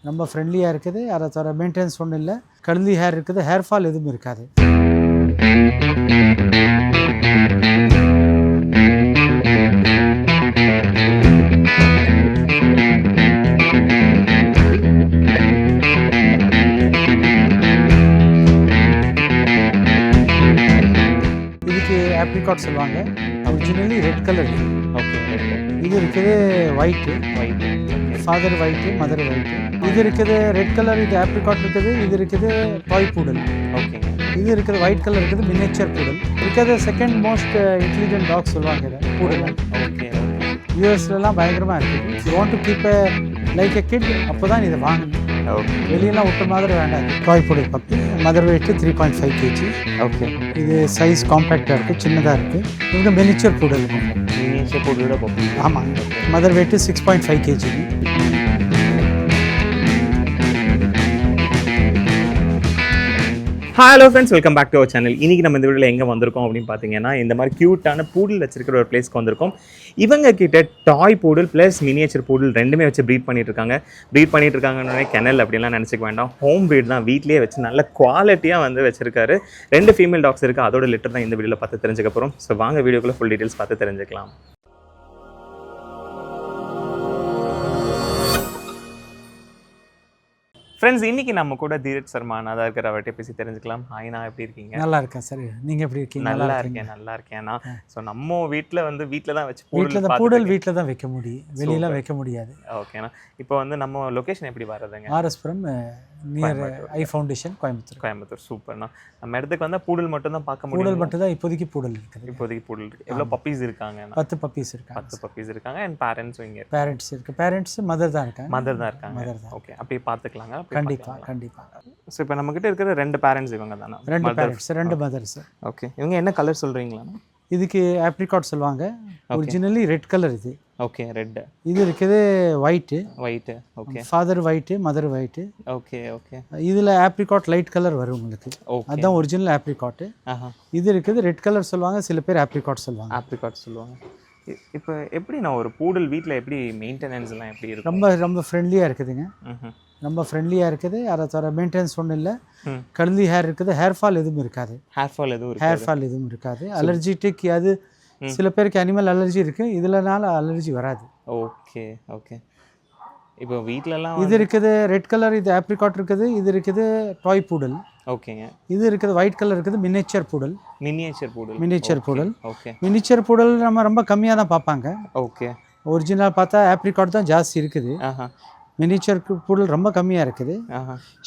ரொம்ப ஃப்ரெண்ட்லியாக இருக்குது. அதை தவிர மெயின்டெனன்ஸ் ஒன்றும் இல்லை. கழுந்தி ஹேர் இருக்குது. ஹேர் ஃபால் எதுவும் இருக்காது. இதுக்கு ஆப்ரிகாட் சொல்லுவாங்க. Originally red colour. ஓகே. இது இருக்குது white. Father white, mother white. இது இருக்குது ரெட் கலர். இது ஆப்ரிகாட் இருக்குது. இது இருக்குது டாய் பூடல். ஓகே. இது இருக்குது ஒயிட் கலர் இருக்குது மினியேச்சர் பூடல். இருக்கிறது செகண்ட் மோஸ்ட் இன்டெலிஜென்ட் டாக் சொல்லுவாங்க இதை பூடல். ஓகே. யூஎஸ்லாம் பயங்கரமாக இருக்குது. You want to keep like a kid, அப்போ தான் இதை வாங்கணும். ஓகே. வெளியெல்லாம் விட்ட மாதிரி வேண்டாம். Toy poodle puppy. Mother weight 3.5 kg. Okay. இது சைஸ் காம்பேக்டாக இருக்குது, சின்னதாக இருக்குது. இவங்க மினிச்சர் பூடல். மினியேச்சர் பூடலோட பப்பி. ஆமாம். Mother weight 6.5 kg. Hello friends, welcome back to our channel. இன்றைக்கி நம்ம இந்த வீடியோவில் எங்கே வந்திருக்கோம் அப்படின்னு பார்த்தீங்கன்னா, இந்த மாதிரி க்யூட்டான பூடல் வச்சிருக்கிற ஒரு பிளேஸ்க்கு வந்திருக்கோம். இவங்க கிட்ட டாய் பூடல் ப்ளஸ் மினியேச்சர் பூடல் ரெண்டுமே வச்சு ப்ரீட் பண்ணிட்டு இருக்காங்கன்னு கெனல் அப்படின்லாம் நினச்சிக்க வேண்டாம். ஹோம் ப்ரீட் தான், வீட்லேயே வச்சு நல்ல குவாலிட்டியாக வந்து வச்சிருக்காரு. 2 ஃபீமேல் டாக்ஸ் இருக்குது. அதோட லிட்டர் தான் இந்த வீடியோவில் பார்த்து தெரிஞ்சுக்க போகிறோம். ஸோ வாங்க வீடியோக்குள்ளே ஃபுல் டீட்டெயில்ஸ் பார்த்து தெரிஞ்சுக்கலாம். ஃப்ரெண்ட்ஸ், இன்னைக்கு நம்ம கூட தீரஜ் சர்மா தான் இருக்கிற அவர்கிட்ட பேசி தெரிஞ்சுக்கலாம். ஹாய்னா, எப்படி இருக்கீங்க? நல்லா இருக்கேன் சார். நீங்கள் எப்படி இருக்கீங்க? நல்லா இருக்கேன். ஸோ நம்ம வீட்டில் தான் வச்சு பூடல் வீட்டில் தான் வைக்க முடியும், வெளியெல்லாம் வைக்க முடியாது. ஓகேண்ணா. இப்போ வந்து நம்ம லொக்கேஷன் எப்படி வர்றதுங்க? ஆர்எஸ்புரம் நியர் ஐ ஃபவுண்டேஷன், கோயம்புத்தூர். சூப்பர்ண்ணா. நம்ம இடத்துக்கு வந்தால் பூடல் மட்டும் தான் பார்க்க முடியும். பூடல் மட்டும் தான் இப்போதைக்கு பூடல் இருக்குது. எவ்வளோ பப்பீஸ் இருக்காங்க? 10 பப்பீஸ் இருக்காங்க. 10 பப்பீஸ் இருக்காங்க. அண்ட் பேரண்ட்ஸும் இங்கே பேரண்ட்ஸ் இருக்குது. பேரண்ட்ஸ் மதர் தான் இருக்காங்க. மதர் தான். ஓகே, அப்படியே பார்த்துக்கலாங்க. கண்டிப்பாக. ஸோ இப்போ நம்மக்கிட்ட இருக்கிற 2 பேரண்ட்ஸ் இவங்க தானே? 2 பேரண்ட்ஸ், 2 மதர்ஸ். ஓகே. இவங்க என்ன கலர் சொல்கிறீங்களா? இதுக்கு ஆப்ரிகாட் சொல்லுவாங்க. ஒரிஜினலி ரெட் கலர் இது. ஓகே. ரெட். இது இருக்குது white. Okay. Father white, mother white. Okay. இதில் ஆப்ரிகாட் லைட் கலர் வரும் உங்களுக்கு. அதுதான் ஒரிஜினல் ஆப்ரிகாட்டு. இது இருக்குது ரெட் கலர் சொல்லுவாங்க. சில பேர் ஆப்ரிகாட் சொல்லுவாங்க. இப்போ எப்படி நான் ஒரு பூடல் வீட்டில் எப்படி மெயின்டெனன்ஸ்லாம் எப்படி இருக்கும்? ரொம்ப ஃப்ரெண்ட்லியாக இருக்குதுங்க. ரொம்ப ஃப்ரெண்ட்லியாக இருக்குது. அதை தவிர மெயின்டெனன்ஸ் ஒன்றும் இல்லை. கழுந்தி ஹேர் இருக்குது. ஹேர் ஃபால் எதுவும் இருக்காது. ஹேர் ஃபால் எதுவும் இருக்காது. அலர்ஜிட்டிக் அது சில பேருக்கு அனிமல் அலர்ஜி இருக்குது. இதுலனால அலர்ஜி வராது. ஓகே. இப்போ வீட்டிலலாம் இது இருக்குது ரெட் கலர். இது ஆப்ரிகாட் இருக்குது. இது இருக்குது டாய் பூடல். ஓகேங்க. இது இருக்குது ஒயிட் கலர் இருக்குது miniature poodle. Okay. Miniature poodle நம்ம ரொம்ப கம்மியாக தான் பார்ப்பாங்க. ஓகே. ஒரிஜினல் பார்த்தா ஆப்ரிகாட் தான் ஜாஸ்தி இருக்குது. மினியேச்சர் பூடல் ரொம்ப கம்மியாக இருக்குது.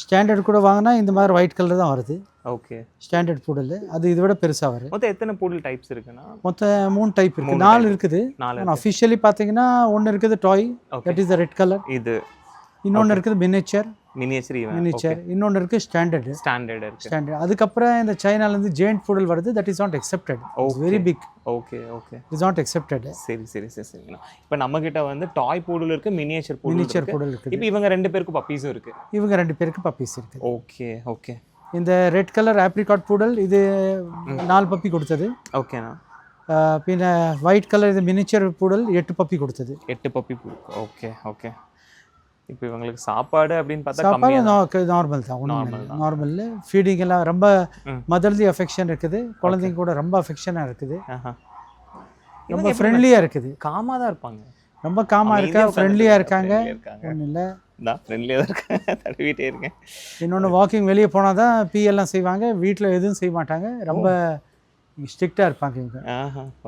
ஸ்டாண்டர்ட் கூட வாங்கினா இந்த மாதிரி ஒயிட் கலர் தான் வருது. ஓகே. ஸ்டாண்டர்ட் பூடல் அது இதை விட பெருசாக வரும். மொத்தம் எத்தனை பூடல் டைப்ஸ் இருக்குன்னா? மொத்தம் 3 டைப் இருக்குது. 4 இருக்குது. அஃபிஷியலி பார்த்தீங்கன்னா ஒன்று இருக்குது toy, that is the red colour. இது இன்னொன்று இருக்குது மினியேச்சர். இன்னொன்று இருக்குது ஸ்டாண்டர்ட். அதுக்கப்புறம் இந்த சைனாலேருந்து ஜெயண்ட் பூடல் வருது. That is not accepted. Very big. Okay. Is not accepted. சரி. இப்போ நம்ம கிட்ட வந்து டாய் பூடல் இருக்கு, மினியேச்சர் பூடல் இருக்கு. இப்போ இவங்க 2 பேருக்கு பப்பீஸும் இருக்கு. இவங்க 2 பேருக்கு பப்பீஸ் இருக்கு. ஓகே. இந்த ரெட் கலர் ஆப்ரிகாட் பூடல் இது 4 பப்பி கொடுத்தது. ஓகேண்ணா. பின்ன ஒயிட் கலர் இது மினியேச்சர் பூடல் 8 பப்பி கொடுத்தது. 8 பப்பி. ஓகே. இப்போ இவங்களுக்கு சாப்பாடு அப்படின்னு பார்த்தா நார்மல் தான். நார்மல் ஃபீடிங் எல்லாம் ரொம்ப மதர்லி அஃபெக்ஷன் இருக்குது. குழந்தைங்க கூட ரொம்ப அஃபெக்ஷனாக இருக்குது. ரொம்ப ஃப்ரெண்ட்லியாக இருக்குது. காமாக தான் இருப்பாங்க. ரொம்ப காமாக இருக்கா, ஃப்ரெண்ட்லியாக இருக்காங்க. ஒன்றும் இல்லை, ஃப்ரெண்ட்லியாக தான் இருக்காங்க. தடவிட்டே இருக்கேன். இன்னொன்று வாக்கிங் வெளியே போனால் தான் பீ எல்லாம் செய்வாங்க. வீட்டில் எதுவும் செய்ய மாட்டாங்க. ரொம்ப ஸ்ட்ரிக்டாக இருப்பாங்க இவங்க.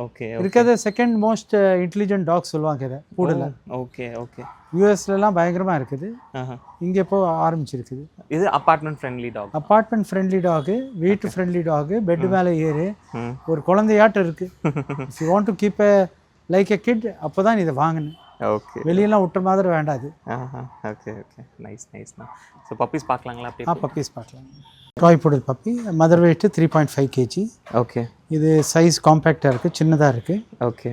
ஓகே. இருக்கிறது செகண்ட் மோஸ்ட் இன்டெலிஜென்ட் டாக் சொல்லுவாங்க இதை பூடல. ஓகே. யூஎஸ்லாம் பயங்கரமாக இருக்குது. இங்கே இப்போ ஆரம்பிச்சிருக்குது. இது அப்பார்ட்மெண்ட் ஃப்ரெண்ட்லி டாகு, வீட்டு ஃப்ரெண்ட்லி டாகு. பெட்டு மேலே ஏறு ஒரு குழந்தையாட்டம் இருக்குது. If you want to keep like a kid, அப்போ தான் இதை வாங்கணும். ஓகே. வெளியெல்லாம் விட்ட மாதிரி வேண்டாது. ஓகே. நைஸ்ண்ணா. ஸோ பப்பீஸ் பார்க்கலாங்களா? பப்பீஸ் பார்க்கலாம். Toy poodle puppy. Mother weight 3.5 kg. Okay. இது சைஸ் காம்பேக்டாக இருக்குது, சின்னதாக இருக்குது. ஓகே.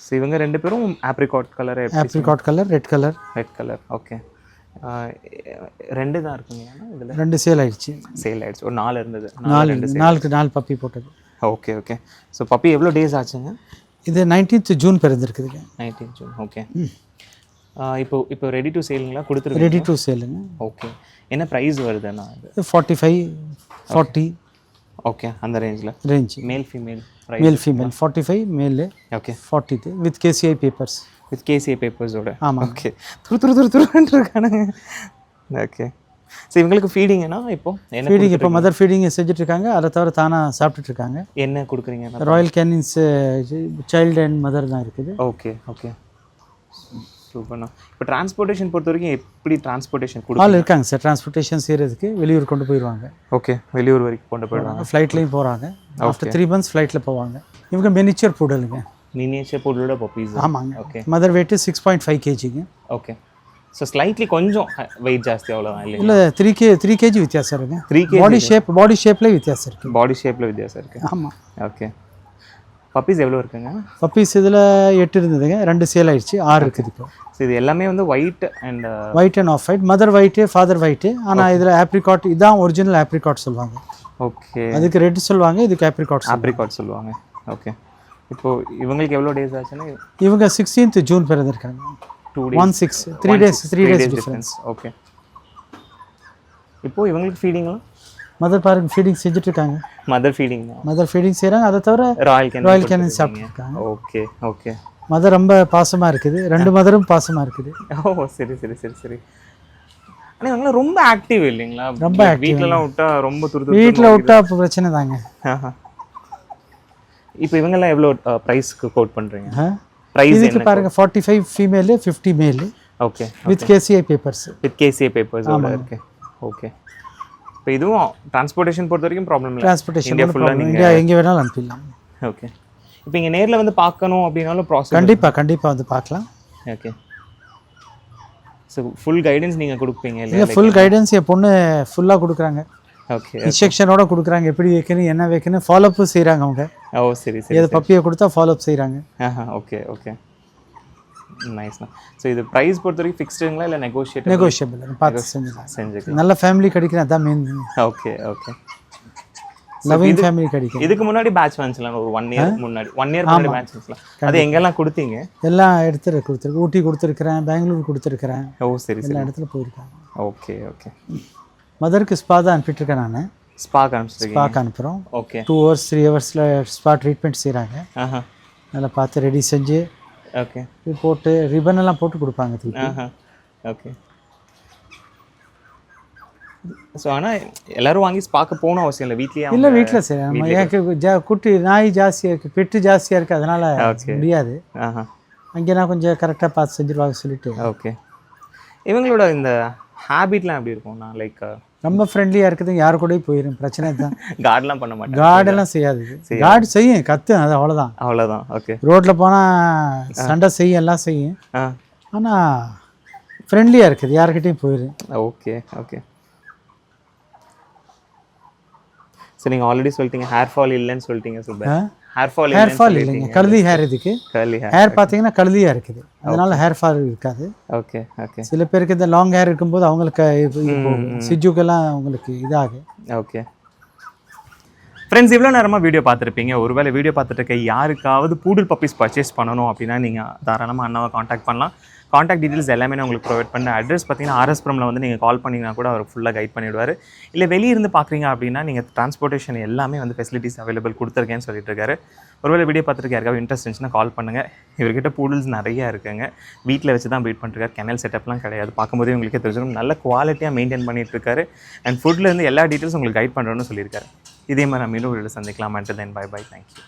ஸோ இவங்க 2 பேரும் apricot colour, red colour. Okay. 2 தான் இருக்குங்க. இதில் 2 சேல் ஆயிடுச்சு. ஒரு 4 இருந்தது. 4 பப்பி போட்டது. ஓகே. ஸோ பப்பி எவ்வளோ டேஸ் ஆச்சுங்க? இது 19th ஜூன் பிறந்திருக்குதுங்க. 19th June. ஓகே. இப்போ ரெடி டு சேலுங்களா கொடுத்துருக்கீங்க? ரெடி டு சேலுங்க. ஓகே. என்ன ப்ரைஸ் வருதுண்ணா இது? 45, 40. ஓகே, அந்த ரேஞ்சில். மேல் ஃபீமேல் மேல் female 45, male okay 40 with KCI papers. With KCI பேப்பர்ஸோட. ஆமாம். ஓகே. துருன்னு இருக்கானுங்க. ஓகே. ஸோ இவங்களுக்கு ஃபீடிங்னா இப்போ என்ன ஃபீடிங் இப்போ மதர் ஃபீடிங் செஞ்சுட்டு இருக்காங்க. அதை தவிர தானாக சாப்பிட்டுட்டு இருக்காங்க. என்ன கொடுக்குறீங்க? ராயல் கேனின்ஸ் சைல்டு அண்ட் மதர் தான் இருக்குது. ஓகே ஓகே சூப்பர்ண்ணா. இப்போ டிரான்ஸ்போர்ட்டேஷன் பொறுத்த வரைக்கும் எப்படி டிரான்ஸ்போர்ட்டேஷன் ஆள் இருக்காங்க சார் டிரான்ஸ்போர்ட்டேஷன் செய்கிறதுக்கு. வெளியூர் கொண்டு போயிடுவாங்க. ஓகே, வெளியூர் வரைக்கும் கொண்டு போயிடுவாங்க. ஃப்ளைட்லேயும் போகிறாங்க. ஆஃப்டர் 3 months ஃப்ளைட்டில் போவாங்க. இவங்க மினிச்சர் பூடலுங்க. மினியேச்சர் பூடலோட பப்பீஸ். ஆமாங்க. ஓகே. மதர் வெயிட் 6.5 kgங்க. ஓகே. ஸோ ஸ்லைட்லி கொஞ்சம் வெயிட் ஜாஸ்தி அவ்வளோதான் இல்லை? இல்லை 3 kg வித்தியாசம் இருக்குங்க. 3 kg பாடி ஷேப்லேயே வித்தியாசம் இருக்குது. பாடி ஷேப்பில் வித்தியாசம் இருக்குது. ஆமாம். ஓகே. பப்பீஸ் எவ்வளோ இருக்குங்க? பப்பீஸ் இதில் 8 இருந்ததுங்க. 2 சேல் ஆயிடுச்சு. 6 இருக்குது இப்போ. ஸோ இது எல்லாமே வந்து white and half white. Mother white father white. ஆனால் இதில் ஆப்ரிகாட் இதான் ஒரிஜினல் ஆப்ரிகாட் சொல்லுவாங்க. ஓகே. அதுக்கு ரெட் சொல்லுவாங்க, இதுக்கு ஆப்ரிகாட் சொல்லுவாங்க. ஓகே. இப்போது இவங்களுக்கு எவ்வளோ டேஸ் ஆச்சுன்னா? இவங்க 16th June பிறந்திருக்காங்க. 2 days. 1/6 3 days difference. ஓகே. இப்போது இவங்களுக்கு ஃபீடிங்லாம் மதர் பாருங்க ஃபீடிங் செஞ்சுட்டு இருக்காங்க. மதர் ஃபீடிங் செய்கிறாங்க. அதை தவிர ராயல் கேனின் சாப்பிட்டுருக்காங்க. Okay okay. மதர் ரொம்ப பாசமாக இருக்குது. 2 மதரும் பாசமாக இருக்குது. ஓ சரி சரி சரி சரி. ஆனால் இவங்களாம் ரொம்ப ஆக்டிவ் இல்லைங்களா? ரொம்ப ஆக்டிவ். வீட்டிலலாம் விட்டா ரொம்ப வீட்டில் விட்டா பிரச்சனை தாங்க. இப்போ இவங்கெல்லாம் எவ்வளோ ப்ரைஸ்க்கு கோட் பண்ணுறீங்க? ப்ரைஸ் இதுக்கு பாருங்க 45 ஃபீமேல் 50 மேல். ஓகே. With KCI papers. ஓட இருக்கு. ஓகே. இப்போ இதுவும் டிரான்ஸ்போர்ட்டேஷன் பொறுத்த வரைக்கும் ப்ராப்ளம் இல்லை. டிரான்ஸ்போர்ட்டேஷன் இந்தியா ஃபுல்லாக இந்தியா எங்கே வேணாலும் அனுப்பிடலாம். ஓகே. இப்போ இங்கே நேரில் வந்து பார்க்கணும் அப்படின்னாலும் ப்ராசஸ் கண்டிப்பாக வந்து பார்க்கலாம். ஓகே. ஸோ ஃபுல் கைடன்ஸ் நீங்கள் கொடுப்பீங்க இல்லை? ஃபுல் கைடன்ஸ் என் பொண்ணு ஃபுல்லாக கொடுக்குறாங்க. ஓகே. இன்ஸ்ட்ரக்ஷனோட கொடுக்குறாங்க. எப்படி வைக்கணும், என்ன வைக்கணும், ஃபாலோஅப்பும் செய்கிறாங்க அவங்க. ஓ சரி சரி. இது பப்பியை கொடுத்தா ஃபாலோஅப் செய்கிறாங்க. ஓகே ஓகே நைஸ்ண்ணா. ஸோ இது ப்ரைஸ் பொறுத்த வரைக்கும் ஃபிக்ஸ்டுங்களா இல்லை நெகோஷியபிள்? பார்த்து செஞ்சுக்கலாம். நல்ல ஃபேமிலி கிடைக்கும், அதான் main. Okay okay. Loving family கிடைக்கும். இதுக்கு முன்னாடி பேட்ச் வந்துச்சுலாம் ஒரு 1 year முன்னாடி 1 year முன்னாடி பேட்ச் வந்துச்சுலாம். அது எங்கெல்லாம் கொடுத்தீங்க? எல்லாம் கொடுத்துருக்கேன். ஊட்டி கொடுத்துருக்கிறேன், பெங்களூர் கொடுத்துருக்கிறேன். ஓ சரி சரி. எல்லா இடத்துல போயிருக்காங்க. Okay okay. மதருக்கு ஸ்பா தான் அனுப்பிட்டுருக்கேன் நான். ஸ்பாக்கு அனுப்புகிறோம். Okay. 2 hours 3 hours spa treatment செய்கிறாங்க. நல்லா பார்த்து ரெடி செஞ்சு ஓகே போட்டு ரிப்பன் எல்லாம் போட்டு கொடுப்பாங்க. ஓகே. ஸோ ஆனால் எல்லாரும் வாங்கி ஸ்பாக்க போகணும் அவசியம் இல்லை, வீட்லேயே இல்லை. வீட்டில் சரி நம்ம எனக்கு குட்டி நாய் ஜாஸ்தியாக இருக்குது, பெட்டு ஜாஸ்தியாக இருக்குது, அதனால் முடியாது. அங்கே நான் கொஞ்சம் கரெக்டாக பார்த்து செஞ்சுருவாங்க சொல்லிட்டு. ஓகே. இவங்களோட இந்த ஹேபிட்லாம் எப்படி இருக்கும்னா லைக் ரொம்ப ஃப்ரெண்ட்லியாக இருக்குது, யாரு கூடயும் போயிடும், பிரச்சனை தான். கார்டெலாம் பண்ண மாட்டேன். கார்டெல்லாம் செய்யாது. கார்டு செய்யும், கற்று அது அவ்வளோதான். ஓகே. ரோட்டில் போனால் சண்டை செய்யும், எல்லாம் செய்யும். ஆனால் ஃப்ரெண்ட்லியாக இருக்குது, யாருக்கிட்டையும் போயிடும். Okay okay. சரி, நீங்கள் ஆல்ரெடி சொல்லிட்டீங்க ஹேர் ஃபால் இல்லைன்னு சொல்லிட்டீங்க. சூப்பர். ஹேர் ஃபால் இல்லைங்க, கர்லி ஹேர். இதுக்கு ஹேர் பார்த்தீங்கன்னா கர்லியாக இருக்குது, அதனால ஹேர் ஃபால் இருக்காது. Okay okay. சில பேருக்கு இந்த லாங் ஹேர் இருக்கும்போது அவங்களுக்கு சிஜுக்கெல்லாம் அவங்களுக்கு இதாகும். ஓகே ஃப்ரெண்ட்ஸ், இவ்வளோ நேரமாக வீடியோ பார்த்துருப்பீங்க. ஒருவேளை வீடியோ பார்த்துட்டு இருக்க யாருக்காவது பூடல் பப்பீஸ் பர்ச்சேஸ் பண்ணணும் அப்படின்னா நீங்கள் தாராளமாக அண்ணாவை காண்டாக்ட் பண்ணலாம். காண்டாக்ட் டீட்டெயில்ஸ் எல்லாமே நான் உங்களுக்கு ப்ரொவைட் பண்ண. அட்ரஸ் பார்த்தீங்கன்னா ஆர்எஸ்புரமில் வந்து நீங்கள் கால் பண்ணிங்கன்னா கூட அவர் ஃபுல்லாக கைட் பண்ணிவிடுவார். இல்லை வெளியிருந்து பார்க்குறீங்க அப்படின்னா நீங்கள் டிரான்ஸ்போர்ட்டேஷன் எல்லாமே வந்து ஃபெசிலிட்டிஸ் அவைலபிள் கொடுத்துருக்கேன்னு சொல்லிட்டு இருக்காரு. ஒருவேளை வீடியோ பார்த்துட்டு யாருக்காவது இன்ட்ரெஸ்ட் இருந்துச்சுன்னா கால் பண்ணுங்கள். இவர்கிட்ட பூடல்ஸ் நிறையா இருக்குங்க. வீட்டில் வச்சு தான் ப்ரீட் பண்ணிருக்காரு, கெனல் செட்டப்லாம் கிடையாது. பார்க்கும்போதே உங்களுக்கே தெரிஞ்சிடும், நல்ல குவாலிட்டியாக மெயின்டைன் பண்ணிட்டு இருக்காரு. அண்ட் ஃபுட்லேருந்து எல்லா டீட்டெயில்ஸ் உங்களுக்கு கைட் பண்ணுறோன்னு சொல்லியிருக்காரு. இதே மாதிரி நம்ம இன்னும் வீடியோவில் சந்திக்கலாம். And then bye bye, thank you.